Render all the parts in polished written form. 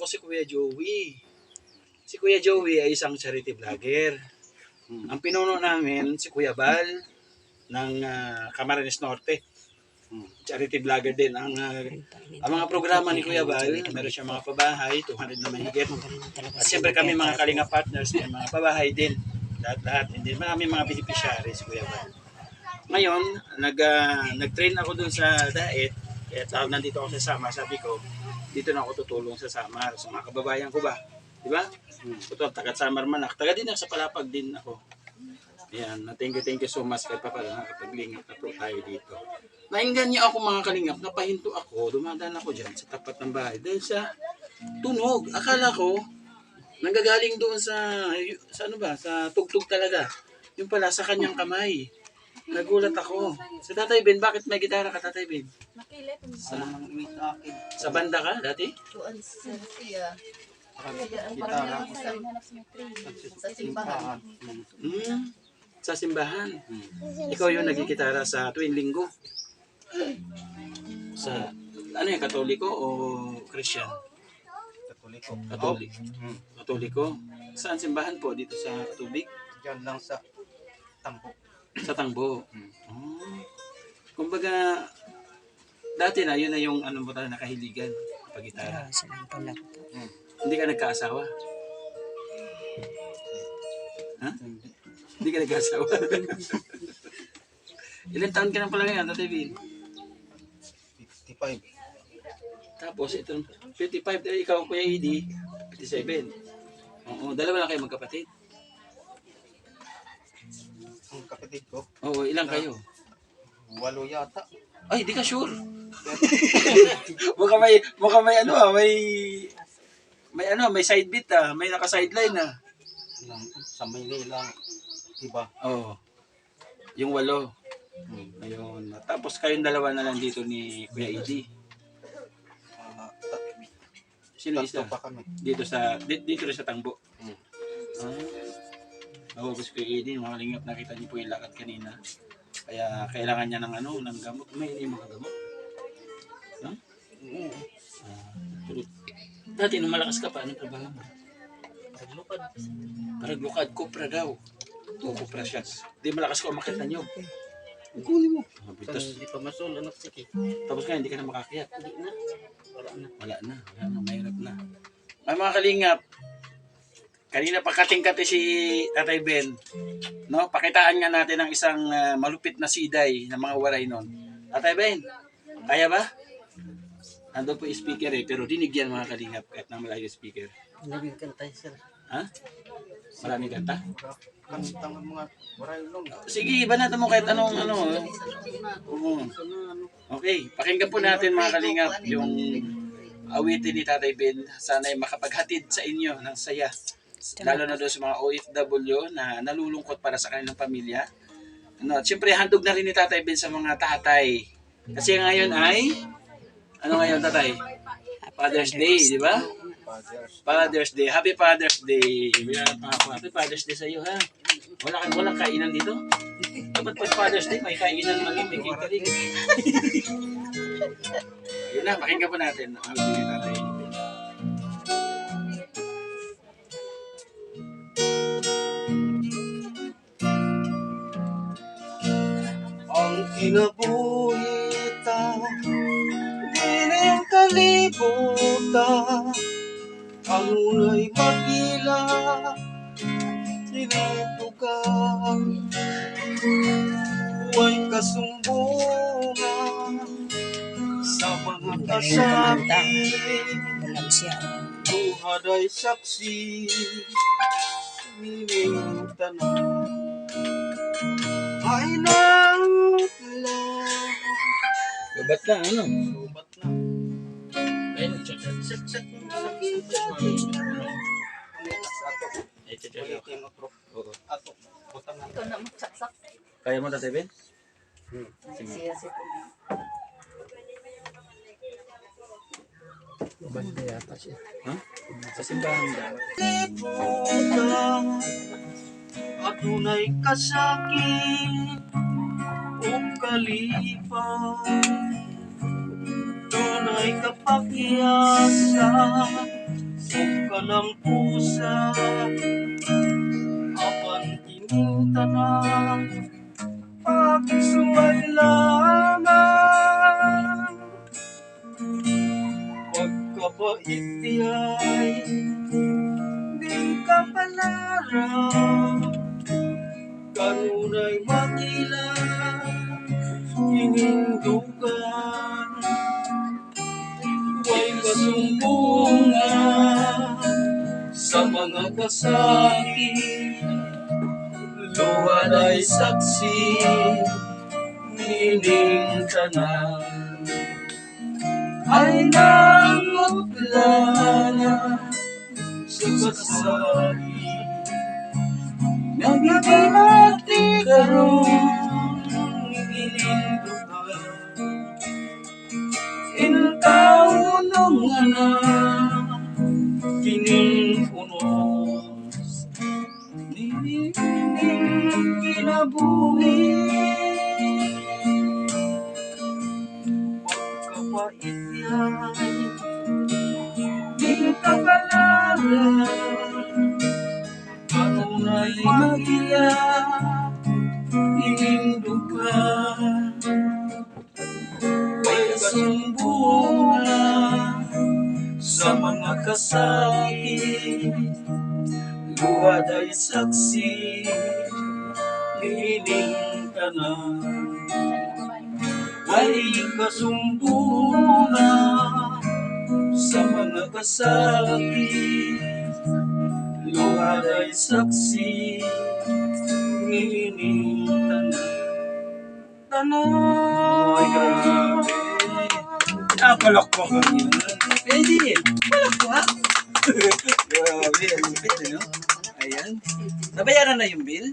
ko si Kuya Joey. Si Kuya Joey ay isang charity vlogger. Ang pinuno namin si Kuya Bal ng Camarines Norte. Charity vlogger din. Ang mga programa ni Kuya Bal, meron siya mga pabahay, 200 na mahigit. At siyempre kami mga Kalinga partners, may mga pabahay din. Lahat-lahat. Hindi marami mga beneficiary si Kuya Bal. Ngayon, nag-train ako dun sa Daet. Kaya tawag nandito ako sa Samar, sabi ko, dito na ako tutulong sa Samar, sa mga kababayan ko ba? Di ba? Ito, taga Samar man ako. Taga din ako sa Palapag din ako. Ayan, thank you so much kay Papa nakapaglingap na po tayo dito. Nainggan niya ako mga kalingap, napahinto ako, dumadaan ako dyan sa tapat ng bahay. Dahil sa tunog, akala ko, nanggagaling doon sa ano ba, sa tugtog talaga. Yung pala, sa kanyang kamay. Nagulat ako. Sa Tatay Ben, bakit may gitara ka, Tatay Ben? Nakilip. Sa banda ka dati? Tuan sa siya. Gitara. Sa simbahan. Sa simbahan. Ikaw yung nagigitara sa tuwing linggo? Sa, ano yung Katoliko o Christian? Katoliko. Katoliko. Saan simbahan po? Dito sa Tubig? Diyan lang sa Tambo. Sa Tangbo. Kumbaga, dati na, yun na yung ano mo talaga nakahiligan. Pag-gitara. Hindi ka nagkaasawa? Ha? Hindi ka nagkaasawa? Ilan taon ka na pala ngayon, Tatay Bin? 55. Tapos itong 55, ikaw Kuya Edie, 57. Oo, dalawa lang kayo magkapatid. Ang kapatid ko, Oo, ilang kayo? 8 yata. Ay, di ka sure. Mukhang may ano may side bit may naka-sideline Sa Maynila, diba? Oo. Yung 8. Ayun. Tapos kayong dalawa na lang dito ni Kuya Edie. Sino isa? Tatlo pa kami. Dito rin sa Tangbo. Ako gusto ko Edie, mga kalingap, nakita niyo po yung lakad kanina. Kaya kailangan niya ng gamot. May mga gamot. No? Dati nung malakas ka pa, anong trabaho mo? Paraglukad. Kopra daw. Kopra siya. Di malakas ko umakit na niyo. Kunin mo. Hindi pa masul, anak sige. Tapos nga, hindi ka na makakiyat. Wala na. Mahirap na. Ay mga kalingap, kanina pakating-kati si Tatay Ben. No, pakitaan nga natin ng isang malupit na siday ng mga waray nun. Tatay Ben, kaya ba? Nandun po yung speaker pero dinig yan mga kalingap kahit na malayo yung speaker. Maraming kanta, sir. Ha? Maraming kanta? Kantang mga waray long. Sige, banatan mo kahit anong Oo. Okay, pakinggan po natin mga kalingap yung awitin ni Tatay Ben. Sana'y makapaghatid sa inyo ng saya. Lalo na doon sa mga OFW na nalulungkot para sa kanilang pamilya. At syempre handog na rin ni Tatay Ben sa mga tatay. Kasi ngayon ay, ano ngayon Tatay? Father's Day, di ba? Father's Day. Happy Father's Day. Happy Father's Day sa iyo ha. Walang kainan dito? Dapat pag Father's Day may kainan naman, may catering. Yun na, pakinggan po natin ang awitin ni Tatay Ben. Ang kinabuhitan, dining kalibutan, ang unay magila, tinitukan, huwag kasumbungan, sa mga kasabi, tuhad ay saksi, mining tanan. Ay nautla. Babat na, ano? Subat na. Ayun, check. Ato. Butang na. Ikaw na magsaksak. Kaya mo Tatay Ben? Siya si Banda yata siya. Ha? Sa simbahan daw. Liputan at unay kasakit o kalipan, tunay kapakiyasan kalang pusa apan ining tanan pagsuway lamang pagkabait diyay di ka palara kanunay makila inindugan way kasumbungan sa mga kasakit luwad ay saksi nining tanan ay nangutla sa kasakit nagigilati karon inindugan intawunong anak kining unos nining kinabuhi pagkapait yan di ka palara kanunay magiya inindugan may kasumbungan sa mga kasakit luwad ay saksi nining tanan ay kasumbungan sa mga kasakit luwad ay saksi nining tanan ay grabe napalakpakan yun pwede palakpak grabe ang lupit ano ayan nabayaran na yung bill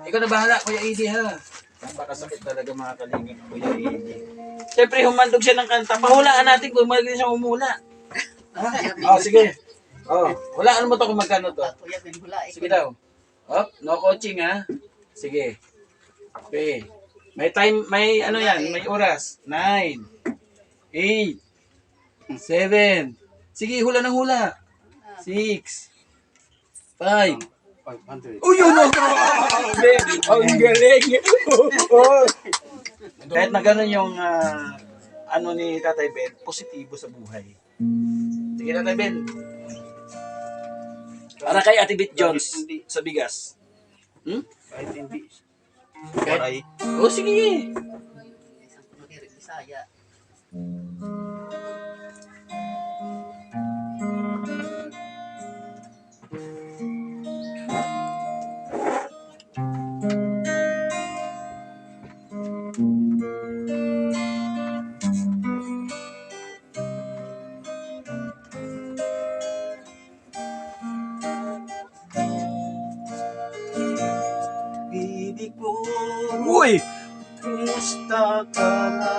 ikaw na bahala Kuya Eddie ha baka sakit talaga mga kalingin Kuya Eddie siyempre humandog siya ng kanta pahulaan natin kung magaling siya umula oh sige oh hulaan mo to kung magkano to Kuya, binhulay. sige daw oh no coaching ha sige okay may time may ano yan may oras 9 8 7 sige hula ng hula 6 5 500 oh yun ang grabe ang galing kahit na ganun yung ano ni Tatay Ben positibo sa buhay sige Tatay Ben para kay Ate Bit Jones sa bigas kahit hindi kahit oh sige Isang punodiri, Bisaya. ibig ko Uy! kumusta ka na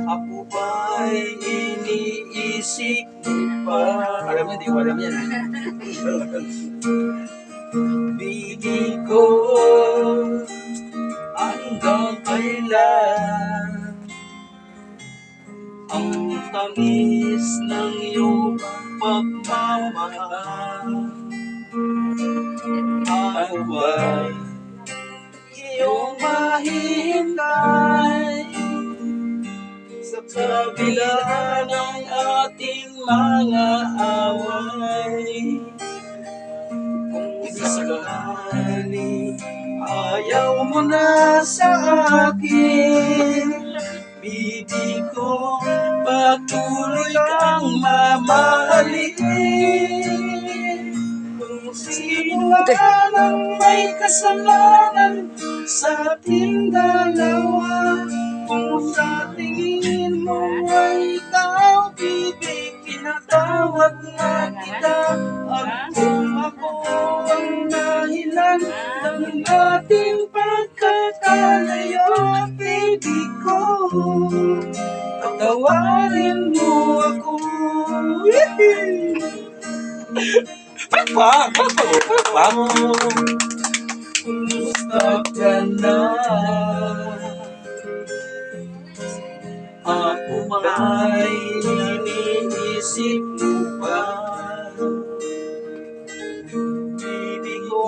ako ba'y iniisip mo pa alam mo hindi ko alam yan bigay ko hanggang kailan ang tamis ng iyong pagmamahal ako ba'y iyong mahintay sa kabila ng ating mga away kung sakali ayaw mo na sa akin bibig ko patuloy kang mamahalin kung sino ka nang may kasalanan sa ating dalawa kung sa tingin mo ay ikaw bibig pinatawag na kita at kung ako ang dahilan ng ating pagkakalayo baby ko patawarin mo ako Pakpak! Kumusta ka na? May iniisip mo ba? Ibig ko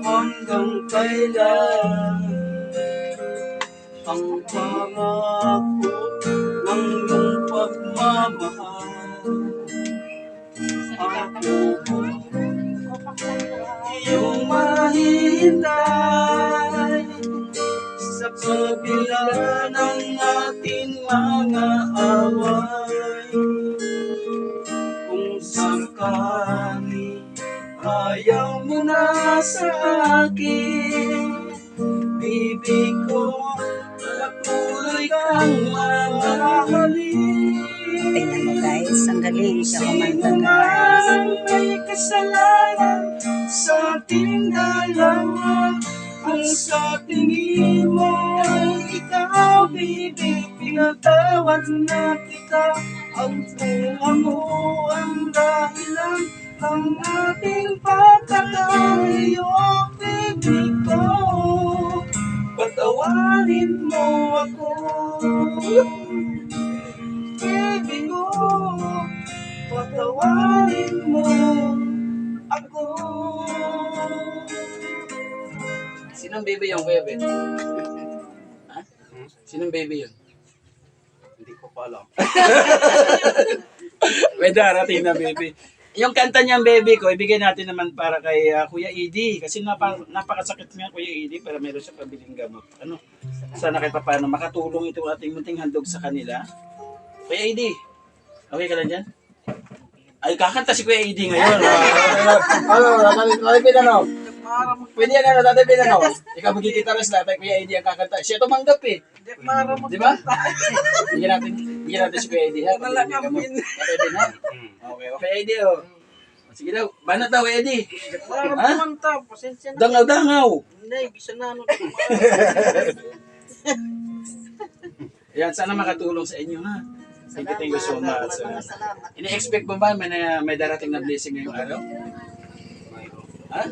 hanggang kailan ang pangako ng iyong pagmamahal. Ako iyong mahintay sa kabila ng ating mga away. Kung sakali ayaw mo na sa akin, bibig ko patuloy kang mamahalin. Tingnan mo guys, ang galing siya kumanta Sino guys. man may kasalanan sa ating dalawa, kung sa tingin mo ay ikaw, bibig, pinatawad na kita. Ang bunga mo ang dahilan ng ating pagkakalayo, bibig ko, patawarin mo ako. Baby ko, patawarin mo ako. Sinong baby yung bebe? Ha? Sinong baby yun? Hindi ko pa alam. May darating na baby. Yung kanta niyang baby ko, ibigay natin naman para kay Kuya Edie. Kasi napakasakit niya Kuya Edie para meron siya pabiling gamot. Ano? Sana kahit paano makatulong itong ating munting handog sa kanila. Kuya Edie, okay ka lang dyan? Ay, kakanta si Kuya Edie ngayon. Tatay Pinano. Pwede yan na, Tatay Pinano. Ikaw magkikitaras na, Tatay Kuya Edie ang kakanta. Siya tumanggap eh. Di ba? Bigyan natin si Kuya Edie ha. Tatay Pinano. Okay, okay Edie oh. Sige daw, banat daw Edie. Ha? Dangaw-dangaw. Yan, sana makatulong sa inyo ha. Thank you so much. Salamat. Ini-expect mo ba may darating na blessing ngayong araw? Ha?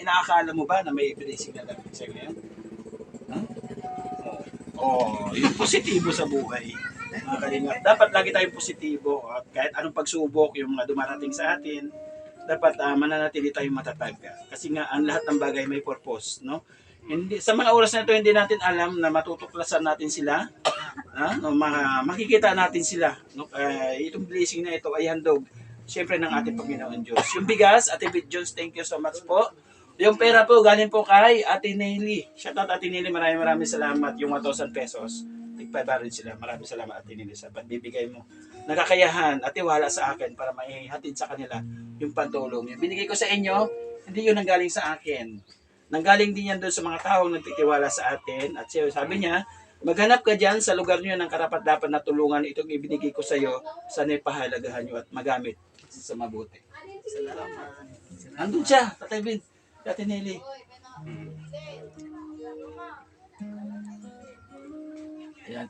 Inaakala mo ba na may blessing na darating sa ngayon? Ha? Oh, yung positibo sa buhay. Mga kalingap. Dapat lagi tayong positibo. At kahit anong pagsubok yung mga dumarating sa atin, dapat mananatili tayong matatag. Kasi nga, ang lahat ng bagay may purpose. No? Hindi, sa mga oras na ito, hindi natin alam na matutuklasan natin sila. No, makikita natin sila. No? Itong blessing na ito ay handog siyempre ng ating Panginoon Diyos. Yung bigas, Ate Bit Jones, thank you so much po. Yung pera po, galing po kay Ate Nelly. Shout out Ate Nelly, maraming salamat. Yung 1,000 pesos, tigpa rin sila. Maraming salamat Ate Nelly sa pagbibigay mo. Nakakayahan at tiwala sa akin para maihatid sa kanila yung pantulong. Yung binigay ko sa inyo, hindi yun nanggaling sa akin. Nanggaling din yan doon sa mga taong nagtitiwala sa atin. At sabi niya, maghanap ka dyan sa lugar nyo ng karapat-dapat na tulungan. Itong ibinigay ko sa iyo, sana'y pahalagahan nyo at magamit sa mabuti. Salamat. Andun siya, Tatay Bin, Ate Nelly. Ayan.